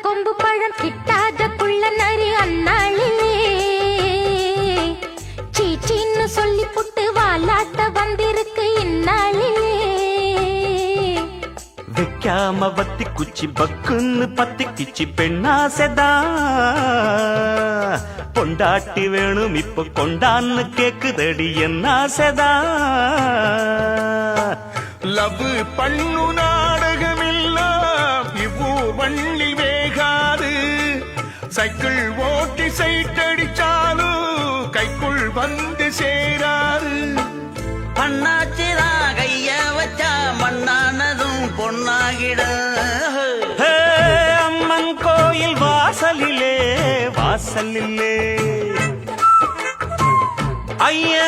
கொம்பு பழம் கிட்டாத குள்ள நரி அண்ணாளிலே சீச்சின்னு சொல்லி புட்டு வாலாட்ட வந்திருக்கு இந்நாளிலே வைக்காம வத்தி குச்சி பக்குன்னு பத்தி கிச்சி பெண்ணாசைதா பொண்டாட்டி வேணும் இப்ப கொண்டான்னு கேக்குதடி என்ன ஆசைதா லவ் பண்ணு நாடகமெல்லாம் இவ்வூர் வண்ணில் வேகாது சைக்கிள் ஓட்டி சைட்டடிச்சாலும் கைக்குள் வந்து சேராது பண்ணாச்சிதான் கைய வச்சா மண்ணானதும் பொன்னாகிட அம்மன் கோயில் வாசலிலே வாசலிலே ஐயா